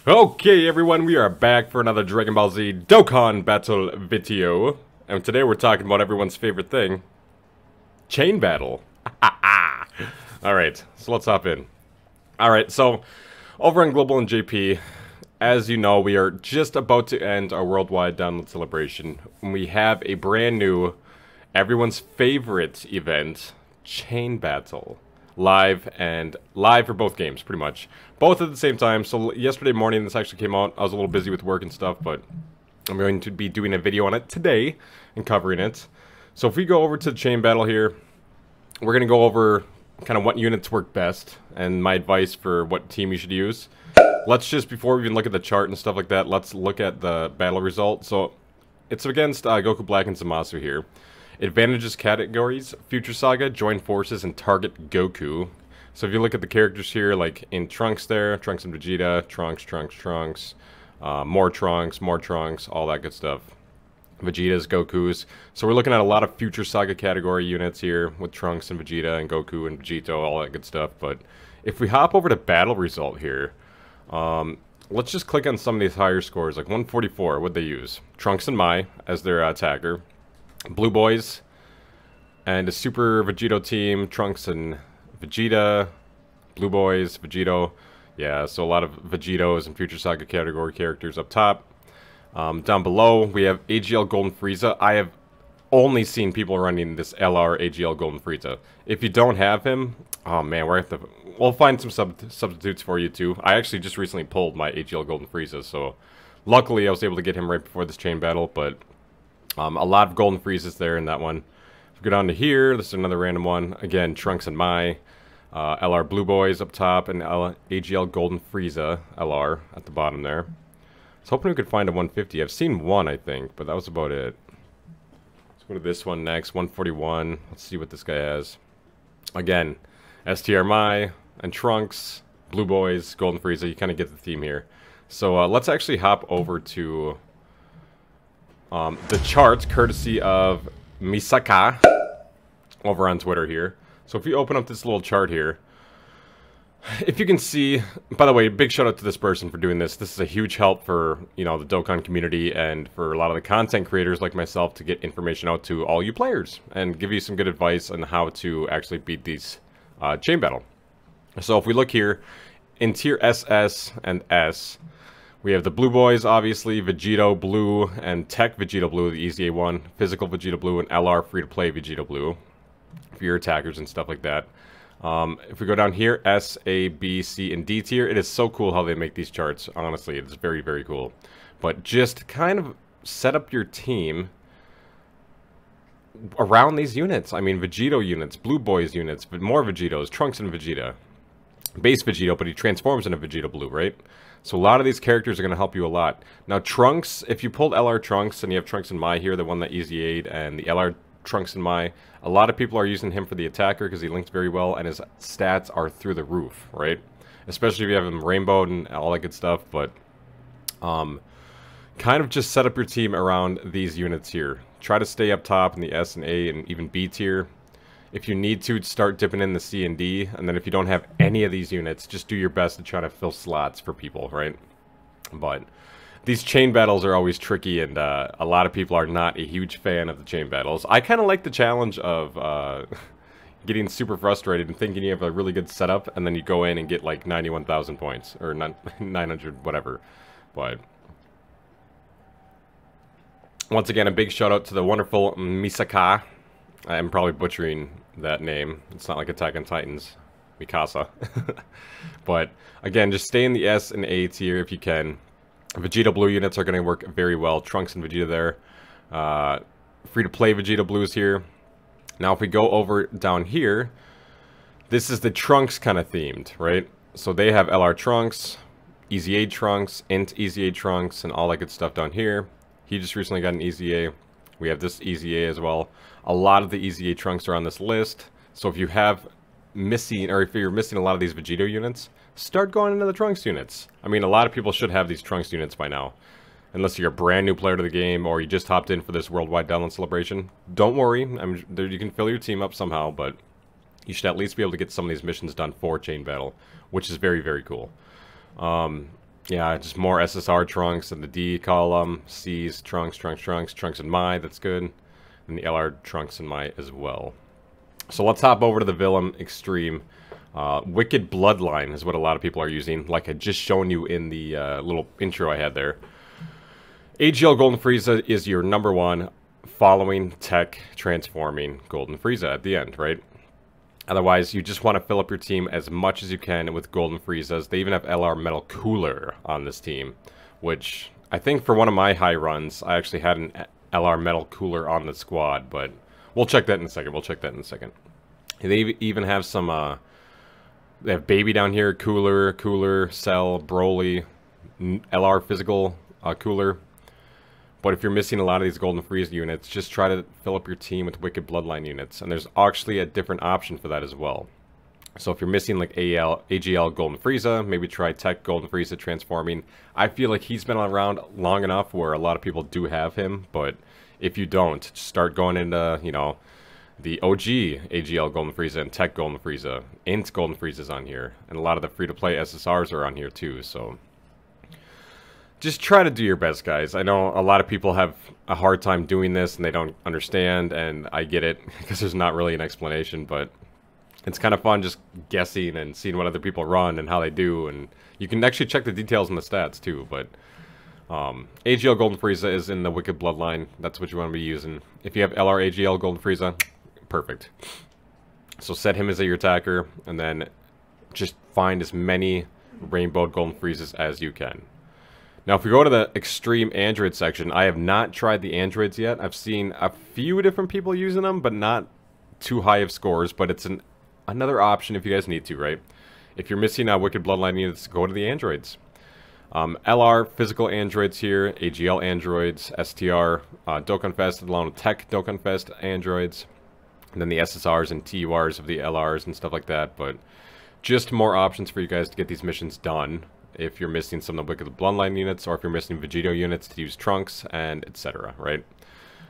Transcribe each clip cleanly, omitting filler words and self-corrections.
Okay everyone, we are back for another Dragon Ball Z Dokkan battle video. And today we're talking about everyone's favorite thing, chain battle. Alright, so let's hop in. Alright, so over on Global and JP, as you know, we are just about to end our worldwide download celebration. We have a brand new, everyone's favorite event, chain battle. Live for both games, pretty much. Both at the same time. So yesterday morning this actually came out. I was a little busy with work and stuff, but I'm going to be doing a video on it today and covering it. So if we go over to the chain battle here, we're going to go over kind of what units work best and my advice for what team you should use. Let's just, before we even look at the chart and stuff like that, let's look at the battle result. So it's against Gokublack and ZAMASU here. Advantages categories, Future Saga, Join Forces, and Target Goku. So if you look at the characters here, like in Trunks there, Trunks and Vegeta, Trunks, more Trunks, all that good stuff. Vegeta's, Goku's. So we're looking at a lot of Future Saga category units here, with Trunks and Vegeta and Goku and Vegito, all that good stuff. But if we hop over to battle result here, let's just click on some of these higher scores, like 144, what'd they use? Trunks and Mai as their attacker. Blue Boys, and a Super Vegito team, Trunks and Vegeta, Blue Boys, Vegito. Yeah, so a lot of Vegitos and Future Saga category characters up top. Down below, we have AGL Golden Frieza. I have only seen people running this LR AGL Golden Frieza. If you don't have him, oh man, we'll find some substitutes for you too. I actually just recently pulled my AGL Golden Frieza, so luckily I was able to get him right before this chain battle, but a lot of Golden Friezas there in that one. If we go down to here, this is another random one. Again, Trunks and Mai. LR Blue Boys up top, and AGL Golden Frieza LR at the bottom there. I was hoping we could find a 150. I've seen one, I think, but that was about it. Let's go to this one next, 141. Let's see what this guy has. Again, STR Mai and Trunks, Blue Boys, Golden Frieza. You kind of get the theme here. So let's actually hop over to the charts, courtesy of Misaka over on Twitter here. So if you open up this little chart here, if you can see, by the way, big shout out to this person for doing this. This is a huge help for, you know, the Dokkan community and for a lot of the content creators like myself to get information out to all you players and give you some good advice on how to actually beat these chain battle. So if we look here, in tier SS and S, we have the Blue Boys, obviously, Vegito Blue, and Tech Vegito Blue, the easy A1, Physical Vegito Blue, and LR Free-to-Play Vegito Blue for your attackers and stuff like that. If we go down here, S, A, B, C, and D tier, it is so cool how they make these charts. Honestly, it's very, very cool. But just kind of set up your team around these units. I mean, Vegito units, Blue Boys units, but more Vegitos, Trunks and Vegeta. Base Vegito, but he transforms into Vegito Blue, right? So a lot of these characters are going to help you a lot. Now Trunks, if you pulled LR Trunks and you have Trunks and Mai here, the one that Easy Aid, and the LR Trunks and Mai, a lot of people are using him for the attacker because he links very well and his stats are through the roof, right? Especially if you have him rainbowed and all that good stuff, but kind of just set up your team around these units here. Try to stay up top in the S and A and even B tier. If you need to, start dipping in the C and D, and then if you don't have any of these units, just do your best to try to fill slots for people, right? But these chain battles are always tricky, and a lot of people are not a huge fan of the chain battles. I kind of like the challenge of getting super frustrated and thinking you have a really good setup, and then you go in and get like 91,000 points, or 900, whatever. But once again, a big shout out to the wonderful Misaka. I'm probably butchering that name. It's not like Attack on Titans. Mikasa. But, again, just stay in the S and A tier if you can. Vegeta Blue units are going to work very well. Trunks and Vegeta there. Free-to-play Vegeta Blues here. Now, if we go over down here, this is the Trunks kind of themed, right? So they have LR Trunks, Easy A Trunks, Int Easy A Trunks, and all that good stuff down here. He just recently got an Easy A. We have this Easy A as well. A lot of the Easy A Trunks are on this list. So if you have missing, or if you're missing a lot of these Vegito units, start going into the Trunks units. I mean, a lot of people should have these Trunks units by now. Unless you're a brand new player to the game, or you just hopped in for this worldwide download celebration. Don't worry, you can fill your team up somehow, but you should at least be able to get some of these missions done for Chain Battle, which is very, very cool. Yeah, just more SSR trunks in the D column. C's, trunks, trunks, trunks, trunks in my, that's good. And the LR trunks in my as well. So let's hop over to the Villain Extreme. Wicked Bloodline is what a lot of people are using, like I just shown you in the little intro I had there. AGL Golden Frieza is your #1 following tech transforming Golden Frieza at the end, right? Otherwise, you just want to fill up your team as much as you can with Golden Friezas. They even have LR Metal Cooler on this team, which I think for one of my high runs, I actually had an LR Metal Cooler on the squad, but we'll check that in a second. They even have some, they have Baby down here, Cooler, Cell, Broly, LR Physical Cooler. But if you're missing a lot of these Golden Frieza units, just try to fill up your team with Wicked Bloodline units. And there's actually a different option for that as well. So if you're missing like AGL Golden Frieza, maybe try Tech Golden Frieza transforming. I feel like he's been around long enough where a lot of people do have him. But if you don't, start going into, you know, the OG AGL Golden Frieza and Tech Golden Frieza. Int Golden Frieza's on here. And a lot of the free-to-play SSRs are on here too, so just try to do your best, guys. I know a lot of people have a hard time doing this and they don't understand, and I get it because there's not really an explanation, but it's kind of fun just guessing and seeing what other people run and how they do, and you can actually check the details in the stats too. But AGL Golden Frieza is in the Wicked Bloodline. That's what you want to be using. If you have LR AGL Golden Frieza, perfect. So set him as your attacker, and then just find as many Rainbow Golden Friezas as you can. Now, if we go to the Extreme Android section, I have not tried the Androids yet. I've seen a few different people using them, but not too high of scores. But it's another option if you guys need to, right? If you're missing Wicked Bloodline units, go to the Androids. LR Physical Androids here, AGL Androids, STR, Dokkan Fest, along with Tech Dokkan Fest Androids, and then the SSRs and TURs of the LRs and stuff like that. But just more options for you guys to get these missions done. If you're missing some of the Wicked Bloodline units, or if you're missing Vegito units to use Trunks, and etc., right?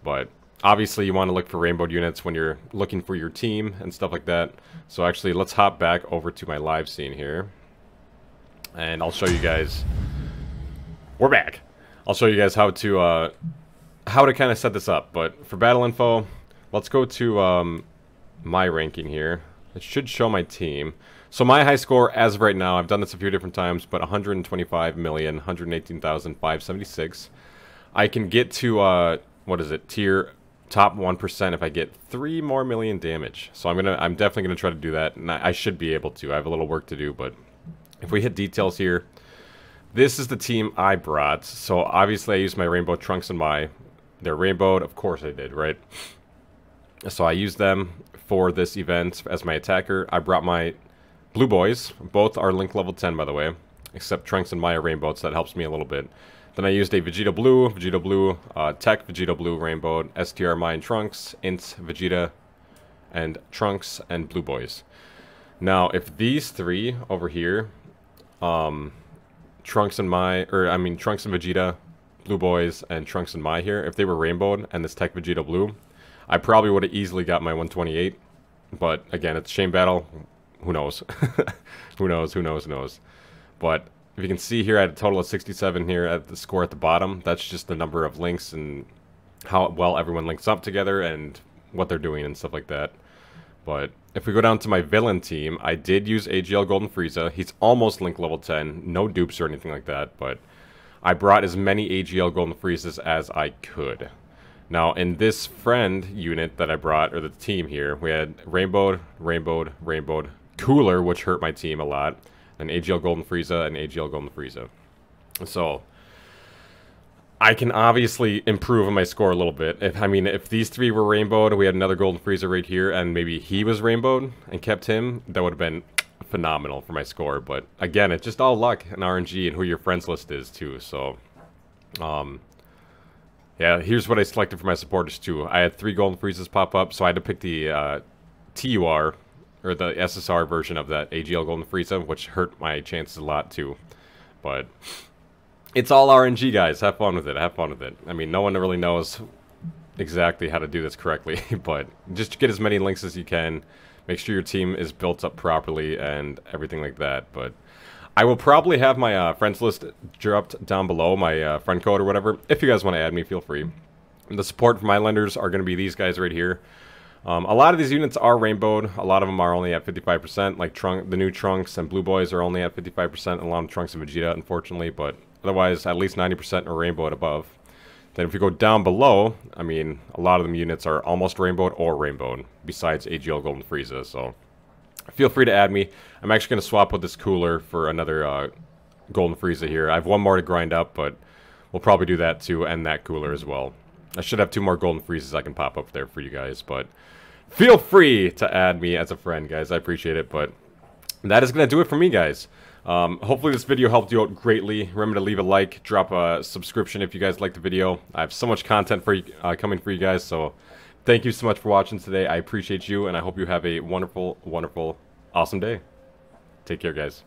But obviously you want to look for Rainbow units when you're looking for your team and stuff like that. So actually, let's hop back over to my live scene here. And I'll show you guys... We're back! I'll show you guys how to kind of set this up. But for battle info, let's go to my ranking here. It should show my team. So my high score as of right now, I've done this a few different times, but 125,118,576. I can get to what is it? Tier top 1% if I get 3 more million damage. So I'm definitely gonna try to do that, and I should be able to. I have a little work to do, but if we hit details here, this is the team I brought. So obviously I used my Rainbow Trunks and they're rainbowed, of course I did, right? So I used them for this event as my attacker. I brought my Blue Boys. Both are link level 10, by the way, except Trunks and Maya rainbowed, so that helps me a little bit. Then I used a Vegeta Blue, Tech Vegeta Blue rainbowed, STR Maya and Trunks, Int Vegeta, and Trunks and Blue Boys. Now, if these three over here, Trunks and Vegeta, Blue Boys, and Trunks and Mai here, if they were rainbowed and this Tech Vegeta Blue, I probably would have easily got my 128. But again, it's Chain Battle. Who knows? Who knows? But if you can see here, I had a total of 67 here at the score at the bottom. That's just the number of links and how well everyone links up together and what they're doing and stuff like that. But if we go down to my villain team, I did use AGL Golden Frieza. He's almost link level 10. No dupes or anything like that, but I brought as many AGL Golden Friezas as I could. Now, in this friend unit that I brought, or the team here, we had rainbowed, Cooler, which hurt my team a lot, and AGL Golden Frieza and AGL Golden Frieza. So I can obviously improve on my score a little bit. If these three were rainbowed, we had another Golden Frieza right here, and maybe he was rainbowed and kept him, that would have been phenomenal for my score. But again, it's just all luck and RNG and who your friends list is too. So yeah, here's what I selected for my supporters too. I had 3 Golden Friezas pop up, so I had to pick the TUR, or the SSR version of that AGL Golden Frieza, which hurt my chances a lot too. But it's all RNG, guys. Have fun with it. Have fun with it. I mean, no one really knows exactly how to do this correctly, but just get as many links as you can. Make sure your team is built up properly and everything like that. But I will probably have my friends list dropped down below, my friend code or whatever. If you guys want to add me, feel free. And the support for my lenders are going to be these guys right here. A lot of these units are rainbowed. A lot of them are only at 55%. Like the new Trunks and Blue Boys are only at 55%. A lot of Trunks and Vegeta, unfortunately. But otherwise, at least 90% are rainbowed above. Then if we go down below, I mean, a lot of them units are almost rainbowed or rainbowed, besides AGL Golden Frieza. So feel free to add me. I'm actually going to swap with this cooler for another Golden Frieza here. I have one more to grind up, but we'll probably do that to end that cooler as well. I should have 2 more Golden Friezas I can pop up there for you guys, but feel free to add me as a friend, guys. I appreciate it, but that is going to do it for me, guys. Hopefully this video helped you out greatly. Remember to leave a like, drop a subscription if you guys liked the video. I have so much content for you, coming for you guys, so thank you so much for watching today. I appreciate you, and I hope you have a wonderful, wonderful, awesome day. Take care, guys.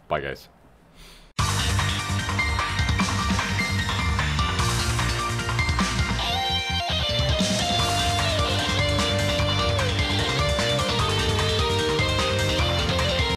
Bye, guys.